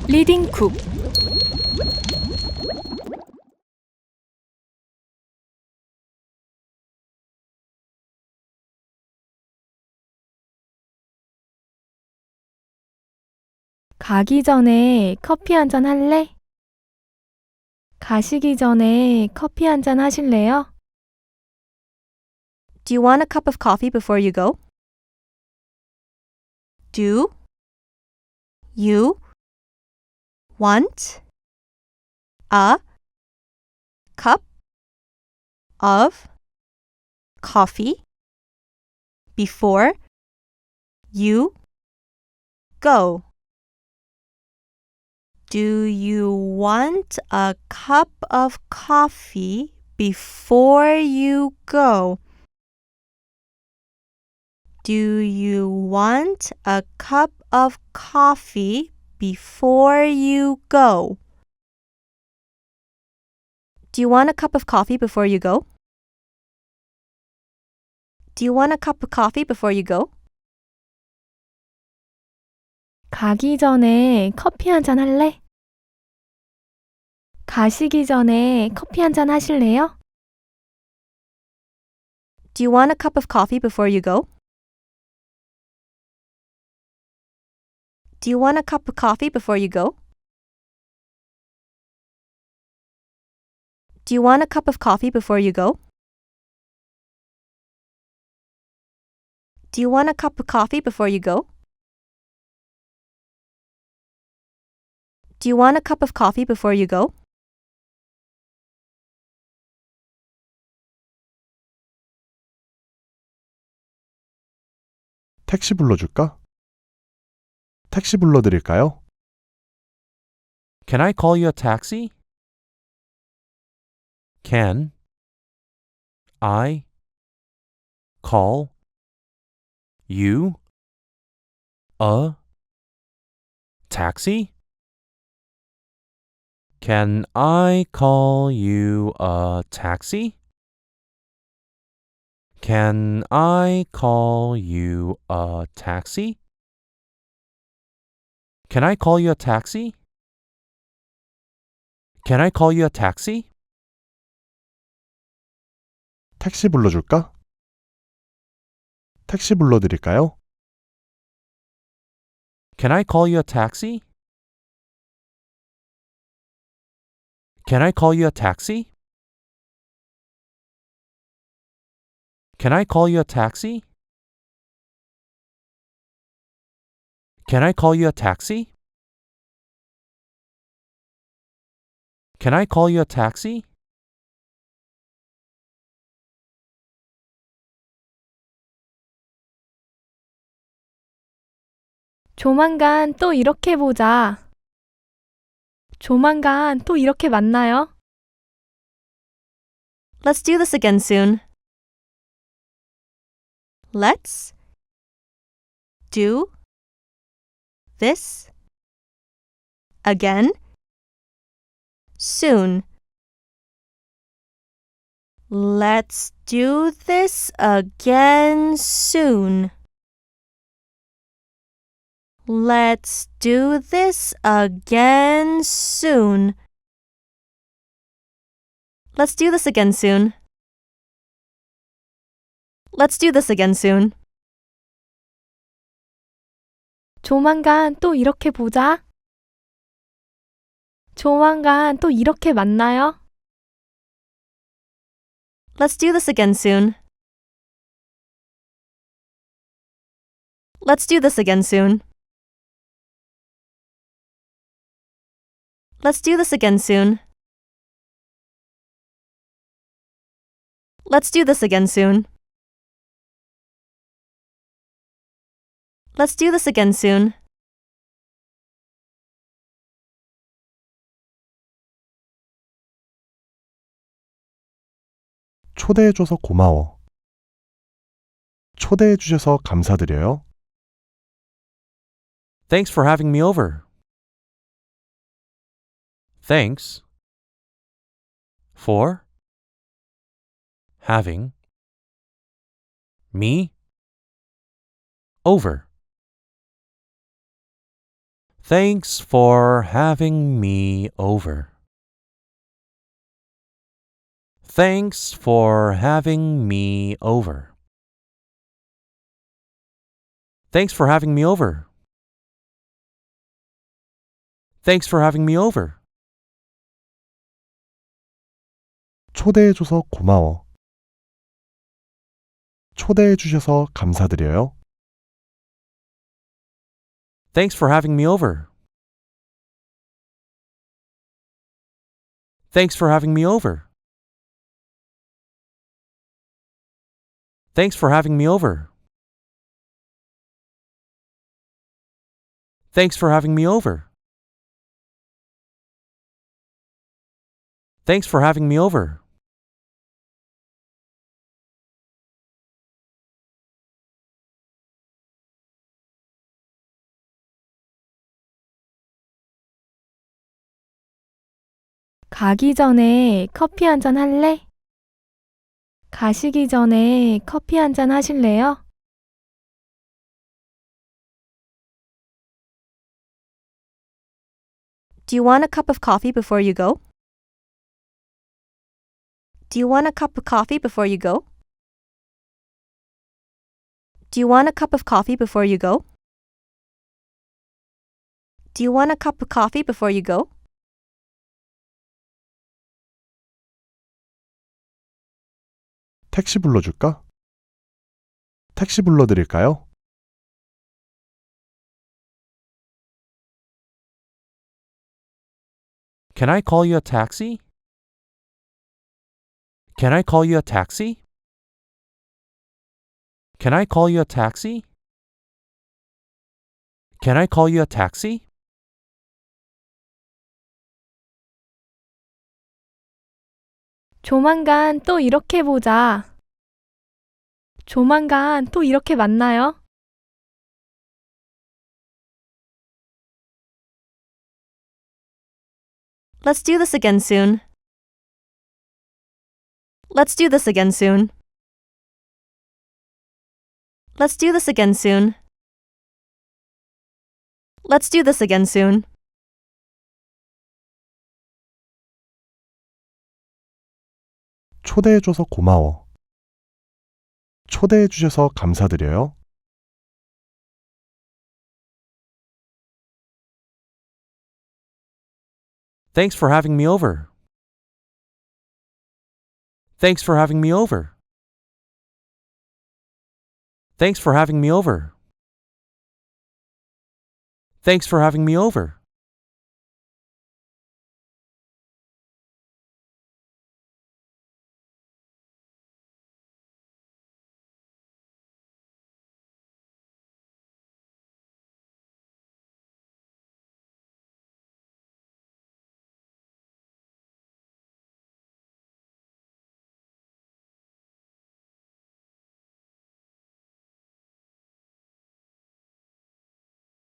리딩 쿡 가기 전에 커피 한 잔 할래? 가시기 전에 커피 한 잔 하실래요? Do you want a cup of coffee before you go? Do you want a cup of coffee before you go? Do you want a cup of coffee before you go? Do you want a cup of coffee before you go? Do you want a cup of coffee before you go? Do you want a cup of coffee before you go? 가기 전에 커피 한 잔 할래? 가시기 전에 커피 한 잔 하실래요? Do you want a cup of coffee before you go? Do you want a cup of coffee before you go? Do you want a cup of coffee before you go? Do you want a cup of coffee before you go? Do you want a cup of coffee before you go? 택시 불러줄까? 택시 불러드릴까요? Can I call you a taxi? Can I call you a taxi? Can I call you a taxi? Can I call you a taxi? Can I call you a taxi? Can I call you a taxi? 택시 불러줄까? 택시 불러드릴까요? Can I call you a taxi? Can I call you a taxi? Can I call you a taxi? Can I call you a taxi? Can I call you a taxi? 조만간 또 이렇게 보자. 조만간 또 이렇게 만나요. Let's do this again soon. Let's do this again soon. Let's do this again soon. Let's do this again soon. Let's do this again soon. Let's do this again soon. 조만간 또 이렇게 보자. 조만간 또 이렇게 만나요. Let's do this again soon. Let's do this again soon. Let's do this again soon. Let's do this again soon. Let's do this again soon. 초대해줘서 고마워. 초대해주셔서 감사드려요. Thanks for having me over. Thanks for having me over. Thanks for having me over. Thanks for having me over. Thanks for having me over. Thanks for having me over. 초대해줘서 고마워. 초대해주셔서 감사드려요. Thanks for having me over. Thanks for having me over. Thanks for having me over. Thanks for having me over. Thanks for having me over. 가기 전에 커피 한 잔 할래? 가시기 전에 커피 한 잔 하실래요? Do you want a cup of coffee before you go? Do you want a cup of coffee before you go? Do you want a cup of coffee before you go? Do you want a cup of coffee before you go? 택시 불러줄까? 택시 불러드릴까요? Can I call you a taxi? Can I call you a taxi? Can I call you a taxi? Can I call you a taxi? 조만간 또 이렇게 보자. 조만간 또 이렇게 만나요. Let's do this again soon. Let's do this again soon. Let's do this again soon. Let's do this again soon. 초대해줘서 고마워. 초대해주셔서 감사드려요. Thanks for having me over. Thanks for having me over. Thanks for having me over. Thanks for having me over.